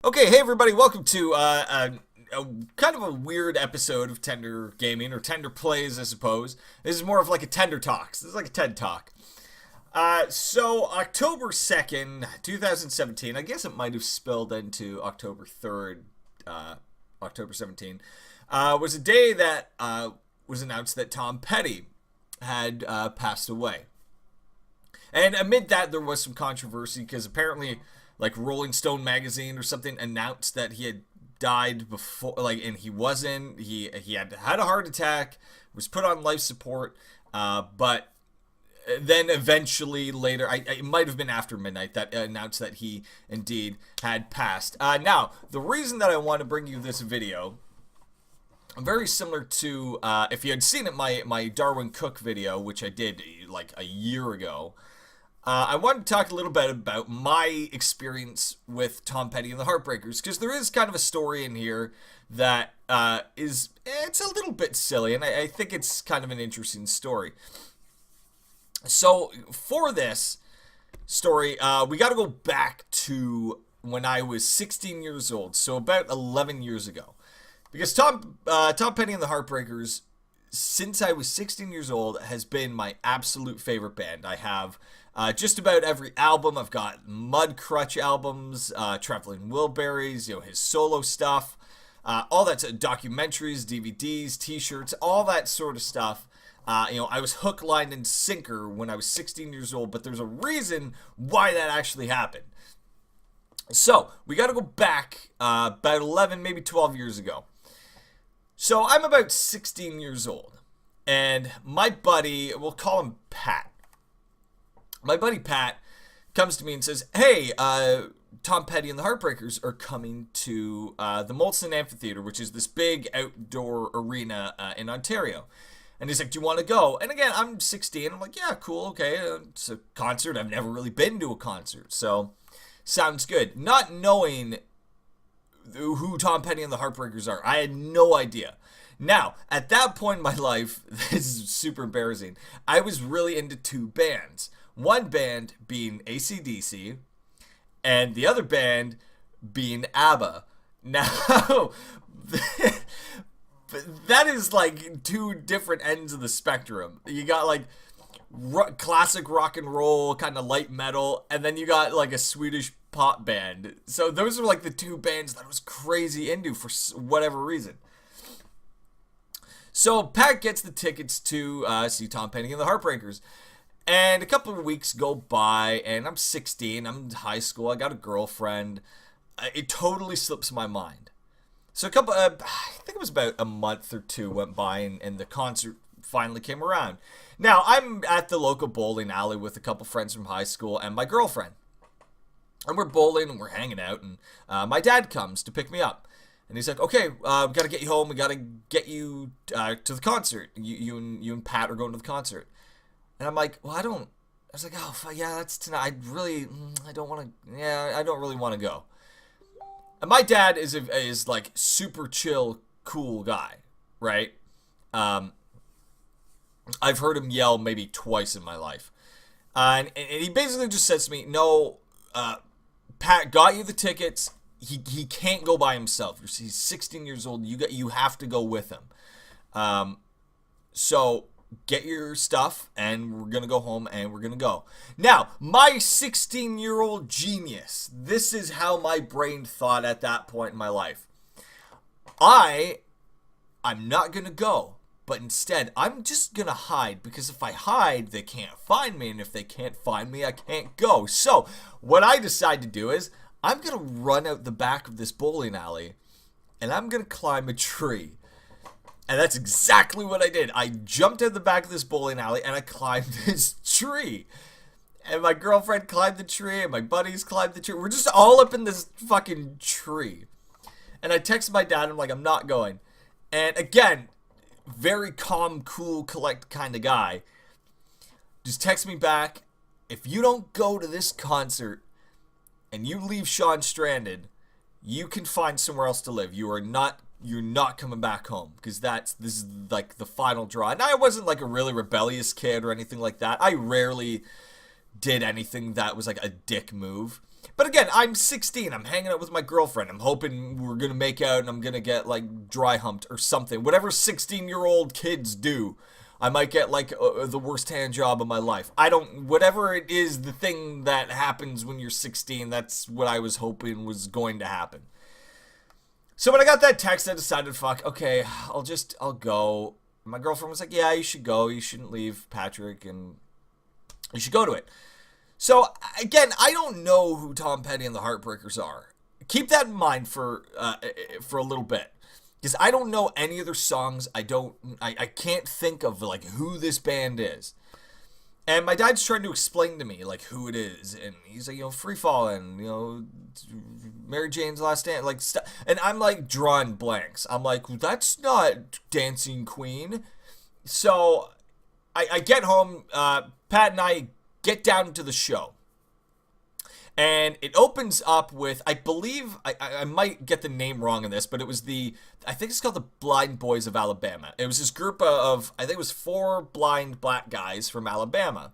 Okay, hey everybody, welcome to a kind of a weird episode of Tender Gaming, or Tender Plays, I suppose. This is more of like a Tender Talks. This is like a TED Talk. So October 2nd, 2017, I guess it might have spilled into October 3rd, October 17, was a day that was announced that Tom Petty had passed away. And amid that, there was some controversy because apparently, like, Rolling Stone magazine or something announced that he had died before, like, and he wasn't. He had a heart attack, was put on life support, but then eventually later, it might have been after midnight, that announced that he indeed had passed. Now, the reason that I want to bring you this video, very similar to, if you had seen it, my Darwin Cook video, which I did like a year ago. I wanted to talk a little bit about my experience with Tom Petty and the Heartbreakers, because there is kind of a story in here that it's a little bit silly, and I think it's kind of an interesting story. So, for this story, we got to go back to when I was 16 years old, so about 11 years ago. Because Tom Petty and the Heartbreakers, since I was 16 years old, has been my absolute favorite band. I have just about every album. I've got Mud Crutch albums, Traveling Wilburys, his solo stuff, all that's documentaries, DVDs, T-shirts, all that sort of stuff. I was hook, line, and sinker when I was 16 years old, but there's a reason why that actually happened. So, we got to go back about 11, maybe 12 years ago. So, I'm about 16 years old, and my buddy, we'll call him Pat. My buddy Pat comes to me and says, hey, Tom Petty and the Heartbreakers are coming to the Molson Amphitheater, which is this big outdoor arena in Ontario. And he's like, do you want to go? And again, I'm 16. I'm like, yeah, cool, okay. It's a concert. I've never really been to a concert, so sounds good. Not knowing who Tom Petty and the Heartbreakers are, I had no idea. Now, at that point in my life, this is super embarrassing, I was really into two bands. One band being AC/DC, and the other band being ABBA. Now, that is like two different ends of the spectrum. You got like classic rock and roll, kind of light metal, and then you got like a Swedish pop band. So those are like the two bands that I was crazy into for whatever reason. So Pat gets the tickets to see Tom Petty and the Heartbreakers. And a couple of weeks go by, and I'm 16, I'm in high school, I got a girlfriend. It totally slips my mind. So I think it was about a month or two went by, and the concert finally came around. Now, I'm at the local bowling alley with a couple friends from high school and my girlfriend. And we're bowling, and we're hanging out, and my dad comes to pick me up. And he's like, okay, we got to get you home, we got to get you to the concert. You and Pat are going to the concert. And I'm like, well, I was like, oh, yeah, that's tonight. I don't really want to go. And my dad is like super chill, cool guy, right? I've heard him yell maybe twice in my life. And he basically just says to me, no, Pat got you the tickets. He can't go by himself. He's 16 years old. You have to go with him. So get your stuff, and we're going to go home, and we're going to go. Now, my 16-year-old genius, this is how my brain thought at that point in my life. I'm not going to go, but instead, I'm just going to hide, because if I hide, they can't find me, and if they can't find me, I can't go. So, what I decide to do is, I'm going to run out the back of this bowling alley, and I'm going to climb a tree. And that's exactly what I did. I jumped out the back of this bowling alley, and I climbed this tree. And my girlfriend climbed the tree, and my buddies climbed the tree. We're just all up in this fucking tree. And I texted my dad, and I'm like, I'm not going. And again, very calm, cool, collect kind of guy. Just text me back, if you don't go to this concert, and you leave Sean stranded, you can find somewhere else to live. You're not coming back home, because this is like the final draw. And I wasn't like a really rebellious kid or anything like that. I rarely did anything that was like a dick move. But again, I'm 16. I'm hanging out with my girlfriend. I'm hoping we're going to make out and I'm going to get, like, dry humped or something. Whatever 16-year-old kids do. I might get, like, the worst hand job of my life. Whatever it is, the thing that happens when you're 16, that's what I was hoping was going to happen. So when I got that text, I decided, fuck, okay, I'll go. My girlfriend was like, yeah, you should go. You shouldn't leave Patrick, and you should go to it. So, again, I don't know who Tom Petty and the Heartbreakers are. Keep that in mind for a little bit. Because I don't know any of their songs. I can't think of, like, who this band is. And my dad's trying to explain to me, like, who it is. And he's like, Free Fallin', Mary Jane's Last Dance, like, and I'm, like, drawing blanks. I'm like, well, that's not Dancing Queen. So, I get home, Pat and I get down to the show. And it opens up with, I believe, I might get the name wrong in this, but it was I think it's called the Blind Boys of Alabama. It was this group of, I think it was 4 blind black guys from Alabama.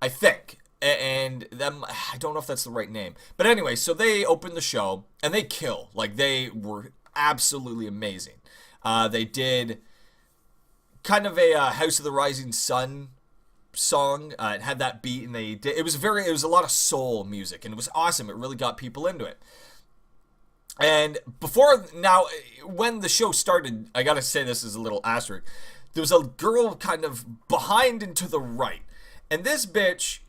I think. And them, I don't know if that's the right name. But anyway, so they opened the show, and they kill. Like, they were absolutely amazing. They did kind of a House of the Rising Sun song. It had that beat, and it was a lot of soul music, and it was awesome. It really got people into it. And when the show started, I gotta say this is a little asterisk, there was a girl kind of behind and to the right, and this bitch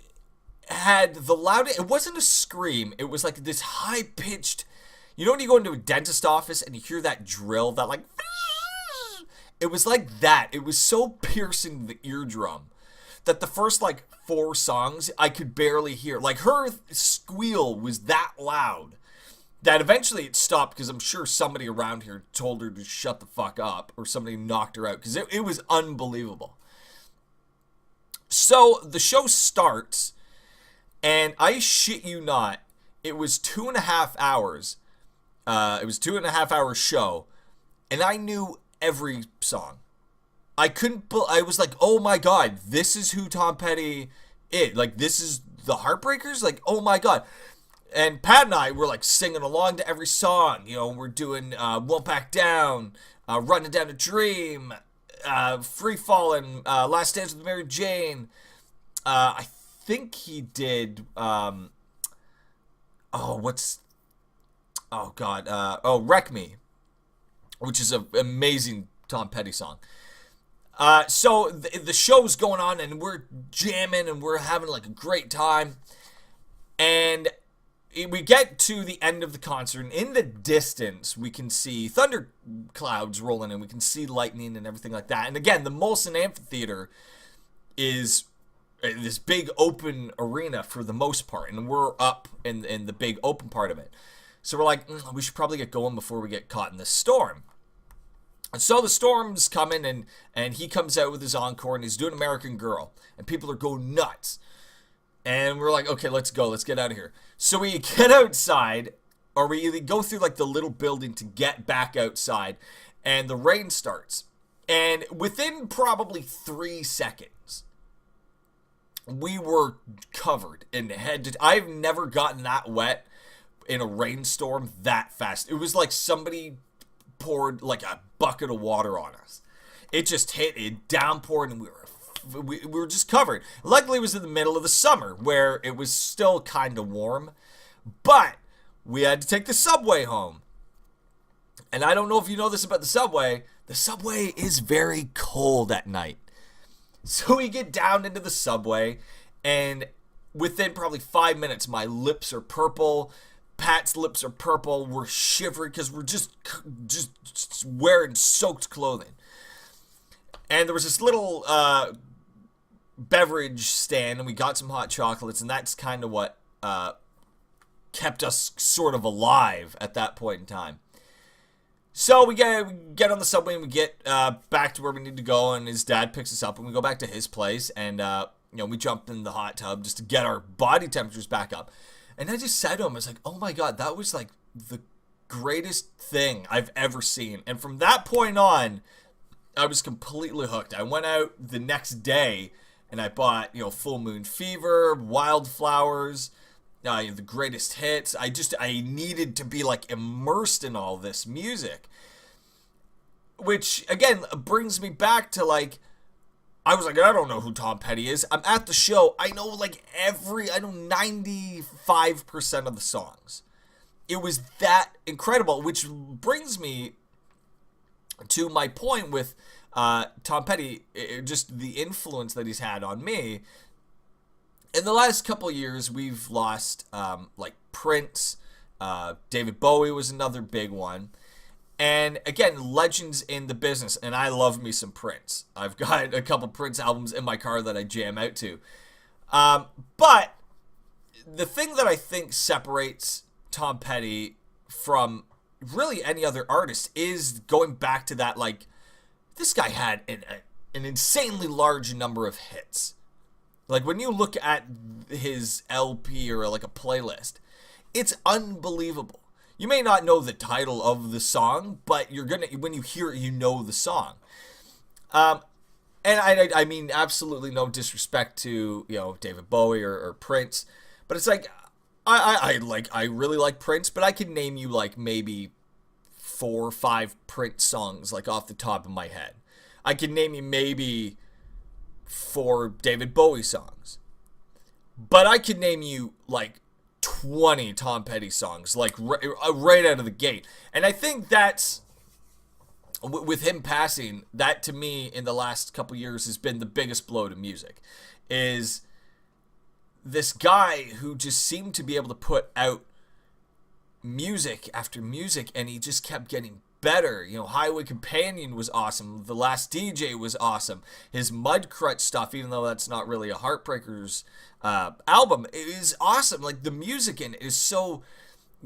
had the loudest, it wasn't a scream, it was like this high-pitched, when you go into a dentist office and you hear that drill, that like, it was like that. It was so piercing the eardrum that the first, like, 4 songs, I could barely hear. Like, her squeal was that loud that eventually it stopped, because I'm sure somebody around here told her to shut the fuck up, or somebody knocked her out, because it was unbelievable. So, the show starts, and I shit you not, it was 2.5 hours. It was 2.5 hour show, and I knew every song. I was like, oh my god, this is who Tom Petty is. Like, this is the Heartbreakers? Like, oh my god. And Pat and I were, like, singing along to every song. We're doing Won't Back Down, Running Down a Dream, Free Fallin', Last Dance with Mary Jane. I think he did, Wreck Me, which is an amazing Tom Petty song. So the show's going on, and we're jamming, and we're having, like, a great time. And we get to the end of the concert, and in the distance, we can see thunder clouds rolling, and we can see lightning and everything like that. And again, the Molson Amphitheater is this big open arena for the most part, and we're up in the big open part of it. So we're like, we should probably get going before we get caught in this storm. And so the storm's coming, and he comes out with his encore, and he's doing American Girl, and people are going nuts. And we're like, okay, let's go. Let's get out of here. So we get outside, or we go through, like, the little building to get back outside, and the rain starts. And within probably 3 seconds, we were covered in head to... I've never gotten that wet in a rainstorm that fast. It was like somebody poured, like, a bucket of water on us. It just hit, it downpoured, and we were just covered. Luckily, it was in the middle of the summer, where it was still kind of warm, but we had to take the subway home. And I don't know if you know this about the subway is very cold at night. So we get down into the subway, and within probably 5 minutes, my lips are purple, Pat's lips are purple, we're shivering, because we're just wearing soaked clothing. And there was this little beverage stand, and we got some hot chocolates, and that's kind of what kept us sort of alive at that point in time. So we get on the subway, and we get back to where we need to go, and his dad picks us up, and we go back to his place, and we jump in the hot tub just to get our body temperatures back up. And I just said to him, I was like, oh my god, that was like the greatest thing I've ever seen. And from that point on, I was completely hooked. I went out the next day, and I bought, Full Moon Fever, Wildflowers, the greatest hits. I needed to be like immersed in all this music, which again brings me back to like, I was like, I don't know who Tom Petty is. I'm at the show. I know like I know 95% of the songs. It was that incredible, which brings me to my point with Tom Petty, just the influence that he's had on me. In the last couple of years, we've lost like Prince, David Bowie was another big one. And again, legends in the business, and I love me some Prince. I've got a couple Prince albums in my car that I jam out to. But the thing that I think separates Tom Petty from really any other artist is going back to that, like, this guy had an insanely large number of hits. Like, when you look at his LP or like a playlist, it's unbelievable. You may not know the title of the song, but when you hear it, you know the song. And I mean, absolutely no disrespect to, David Bowie or Prince, but it's like, I really like Prince, but I can name you like maybe 4 or 5 Prince songs like off the top of my head. I can name you maybe 4 David Bowie songs, but I can name you like 20 Tom Petty songs, like right out of the gate. And I think that's, with him passing, that to me in the last couple years has been the biggest blow to music, is this guy who just seemed to be able to put out music after music, and he just kept getting better. Highway Companion was awesome. The Last DJ was awesome. His Mudcrutch stuff, even though that's not really a Heartbreakers album, it is awesome. Like, the music in it is so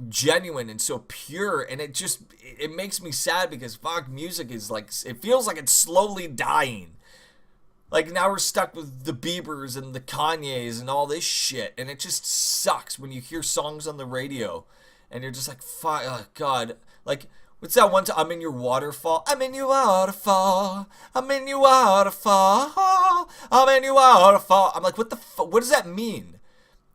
genuine and so pure, and it makes me sad because fuck, music is like, it feels like it's slowly dying. Like, now we're stuck with the Biebers and the Kanyes and all this shit, and it just sucks when you hear songs on the radio and you're just like, fuck, oh god. Like, what's that one time? I'm in your waterfall. I'm in your waterfall. I'm in your waterfall. I'm in your waterfall. I'm like, what the fuck? What does that mean?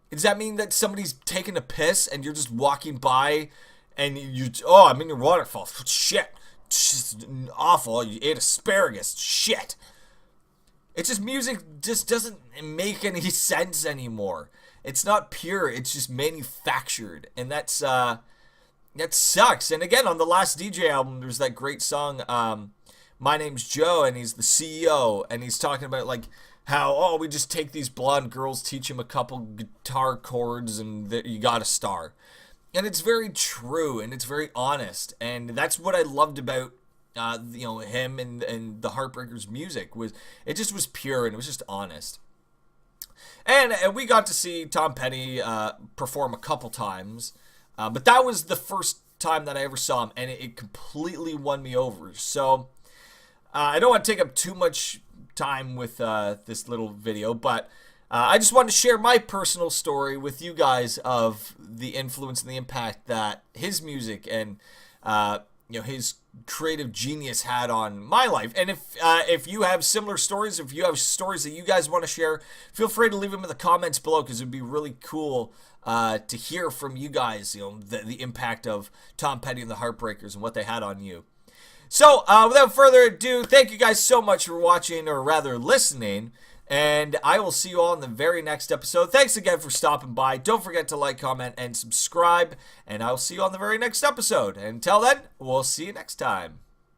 Does that mean that somebody's taking a piss and you're just walking by and I'm in your waterfall? Shit. It's just awful. You ate asparagus. Shit. It's just, music just doesn't make any sense anymore. It's not pure. It's just manufactured. And that sucks. And again, on the Last DJ album, there's that great song, My Name's Joe, and he's the CEO, and he's talking about like how, we just take these blonde girls, teach him a couple guitar chords, and you got a star. And it's very true, and it's very honest, and that's what I loved about him and the Heartbreakers music. It just was pure, and it was just honest. And we got to see Tom Petty perform a couple times. But that was the first time that I ever saw him, and it completely won me over. So I don't want to take up too much time with this little video, but I just wanted to share my personal story with you guys of the influence and the impact that his music and his creative genius had on my life. And if you have similar stories, if you have stories that you guys want to share, feel free to leave them in the comments below, because it would be really cool to hear from you guys, the impact of Tom Petty and the Heartbreakers and what they had on you. So, without further ado, thank you guys so much for watching, or rather listening, and I will see you all in the very next episode. Thanks again for stopping by. Don't forget to like, comment, and subscribe, and I'll see you on the very next episode. Until then, we'll see you next time.